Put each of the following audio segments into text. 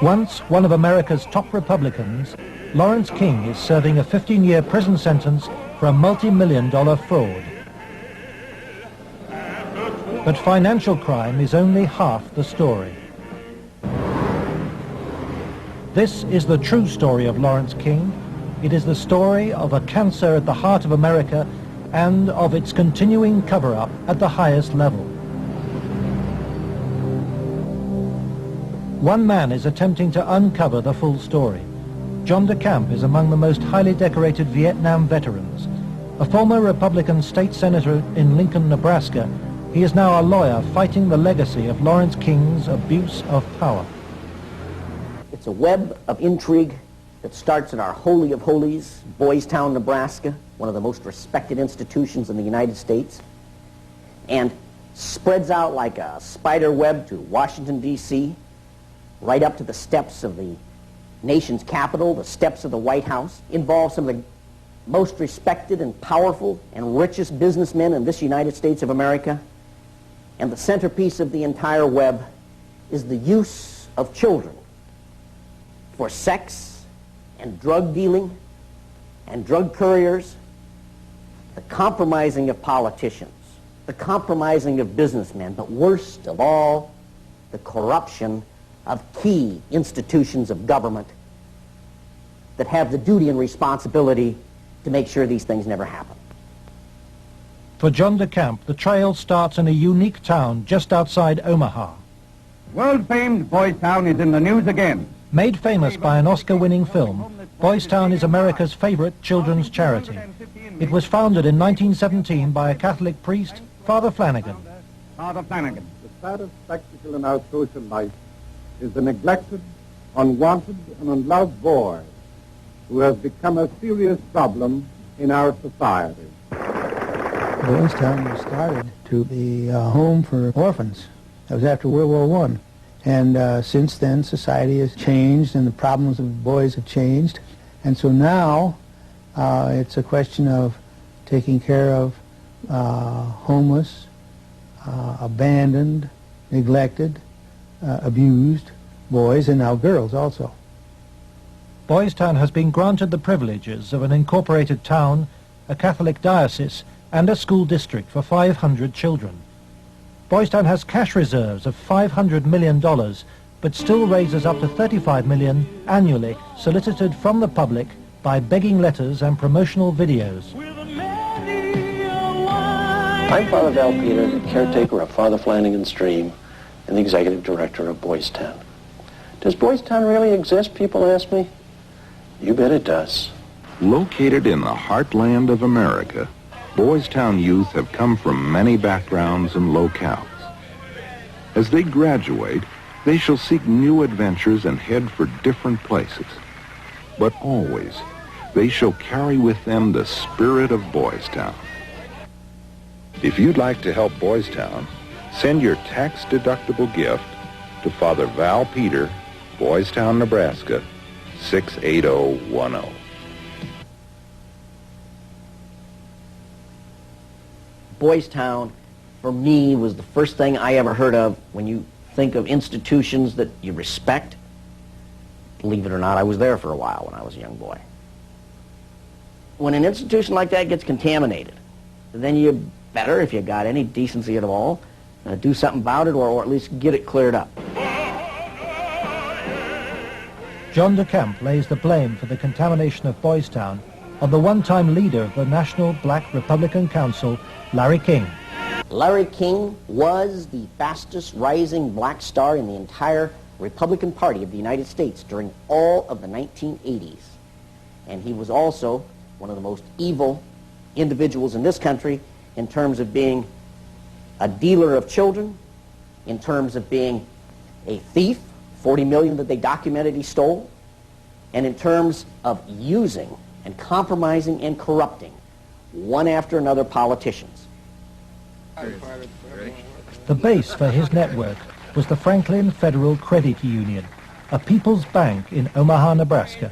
Once one of America's top Republicans, Lawrence King is serving a 15-year prison sentence for a multi-million-dollar fraud. But financial crime is only half the story. This is the true story of Lawrence King. It is the story of a cancer at the heart of America and of its continuing cover-up at the highest level. One man is attempting to uncover the full story. John DeCamp is among the most highly decorated Vietnam veterans. A former Republican state senator in Lincoln, Nebraska, he is now a lawyer fighting the legacy of Lawrence King's abuse of power. It's a web of intrigue that starts in our Holy of Holies, Boys Town, Nebraska, one of the most respected institutions in the United States, and spreads out like a spider web to Washington, D.C., right up to the steps of the nation's capital, the steps of the White House, involves some of the most respected and powerful and richest businessmen in this United States of America. And the centerpiece of the entire web is the use of children for sex and drug dealing and drug couriers, the compromising of politicians, the compromising of businessmen, but worst of all, the corruption of key institutions of government that have the duty and responsibility to make sure these things never happen. For John DeCamp, the trail starts in a unique town just outside Omaha. World-famed Boys Town is in the news again. Made famous by an Oscar-winning film, Boys Town is America's favorite children's charity. It was founded in 1917 by a Catholic priest, Father Flanagan. Father Flanagan. The saddest spectacle in our social life is the neglected, unwanted, and unloved boy who has become a serious problem in our society. Boys Town was started to be a home for orphans. That was after World War I. And since then, society has changed and the problems of boys have changed. And so now it's a question of taking care of homeless, abandoned, neglected, abused boys, and now girls also. Boys Town has been granted the privileges of an incorporated town, a Catholic diocese, and a school district for 500 children. Boys Town has cash reserves of $500 million, but still raises up to $35 million annually, solicited from the public by begging letters and promotional videos. I'm Father Val Peter, the caretaker of Father Flanagan's Stream and the executive director of Boys Town. Does Boys Town really exist, people ask me? You bet it does. Located in the heartland of America, Boys Town youth have come from many backgrounds and locales. As they graduate, they shall seek new adventures and head for different places. But always, they shall carry with them the spirit of Boys Town. If you'd like to help Boys Town, send your tax-deductible gift to Father Val Peter, Boys Town, Nebraska, 68010. Boys Town, for me, was the first thing I ever heard of when you think of institutions that you respect. Believe it or not, I was there for a while when I was a young boy. When an institution like that gets contaminated, then you better, if you got any decency at all, do something about it, or at least get it cleared up. John de Camp lays the blame for the contamination of Boys Town on the one-time leader of the National Black Republican Council, Larry King. Larry King was the fastest rising black star in the entire Republican Party of the United States during all of the 1980s. And he was also one of the most evil individuals in this country in terms of being a dealer of children, in terms of being a thief, 40 million that they documented he stole, and in terms of using and compromising and corrupting one after another politicians. The base for his network was the Franklin Federal Credit Union, a people's bank in Omaha, Nebraska.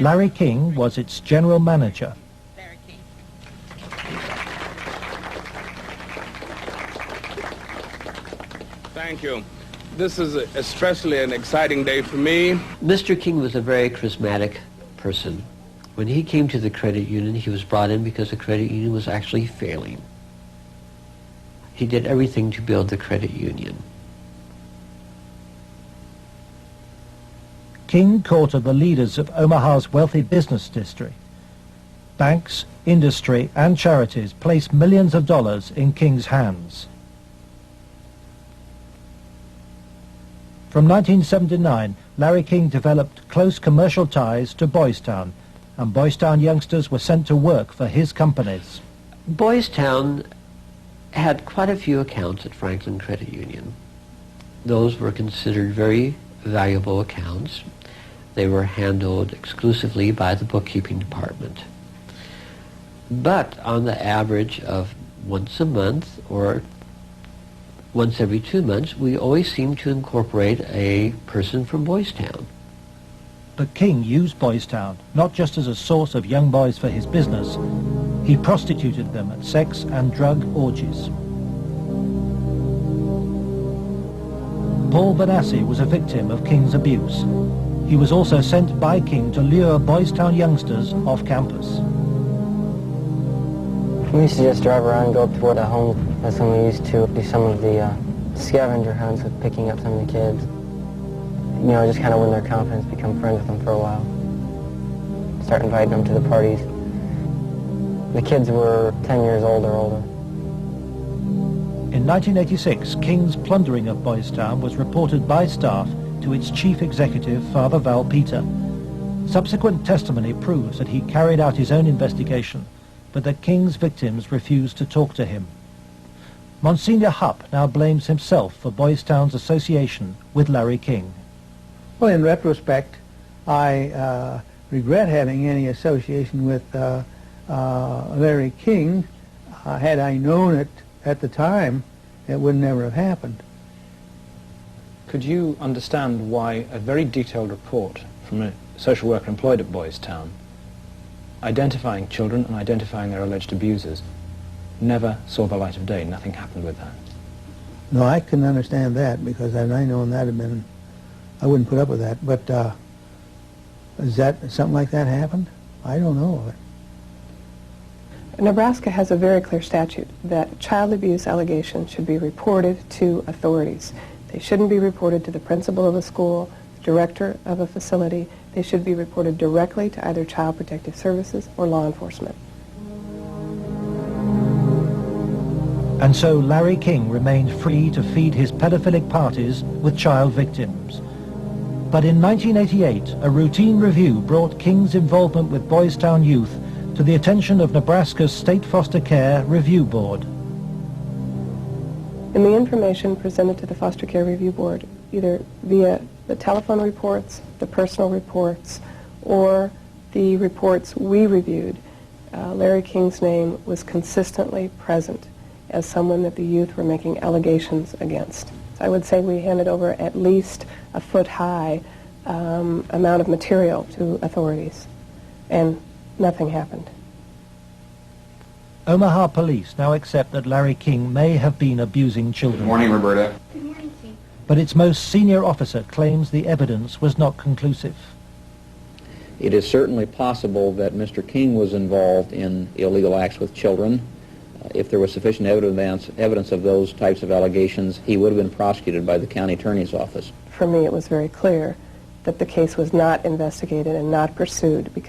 Larry King was its general manager. Thank you. This is especially an exciting day for me. Mr. King was a very charismatic person. When he came to the credit union, he was brought in because the credit union was actually failing. He did everything to build the credit union. King courted the leaders of Omaha's wealthy business district. Banks, industry, and charities placed millions of dollars in King's hands. From 1979, Larry King developed close commercial ties to Boys Town, and Boys Town youngsters were sent to work for his companies. Boys Town had quite a few accounts at Franklin Credit Union. Those were considered very valuable accounts. They were handled exclusively by the bookkeeping department. But on the average of once a month or once every 2 months, we always seemed to incorporate a person from Boys Town. But King used Boys Town not just as a source of young boys for his business. He prostituted them at sex and drug orgies. Paul Benassi was a victim of King's abuse. He was also sent by King to lure Boys Town youngsters off campus. We used to just drive around and go up toward the home. That's when we used to do some of the scavenger hunts with picking up some of the kids. You know, just kind of win their confidence, become friends with them for a while. Start inviting them to the parties. The kids were 10 years old or older. In 1986, King's plundering of Boys Town was reported by staff to its chief executive, Father Val Peter. Subsequent testimony proves that he carried out his own investigation, but that King's victims refused to talk to him. Monsignor Hupp now blames himself for Boys Town's association with Larry King. Well, in retrospect, I regret having any association with Larry King. Had I known it at the time, it would never have happened. Could you understand why a very detailed report from a social worker employed at Boys Town, identifying children and identifying their alleged abusers, never saw the light of day? Nothing happened with that. No, I couldn't understand that, because had I known that, I wouldn't put up with that. But is that something like that happened? I don't know of it. Nebraska has a very clear statute that child abuse allegations should be reported to authorities. They shouldn't be reported to the principal of a school, the director of a facility. They should be reported directly to either Child Protective Services or law enforcement. And so Larry King remained free to feed his pedophilic parties with child victims. But in 1988, a routine review brought King's involvement with Boys Town youth to the attention of Nebraska's State Foster Care Review Board. In the information presented to the Foster Care Review Board, either via the telephone reports, the personal reports, or the reports we reviewed, Larry King's name was consistently present as someone that the youth were making allegations against. So I would say we handed over at least a foot-high amount of material to authorities, and nothing happened. Omaha police now accept that Larry King may have been abusing children. Good morning, Roberta. Good morning, Chief. But its most senior officer claims the evidence was not conclusive. It is certainly possible that Mr. King was involved in illegal acts with children. If there was sufficient evidence of those types of allegations, he would have been prosecuted by the county attorney's office. For me, it was very clear that the case was not investigated and not pursued because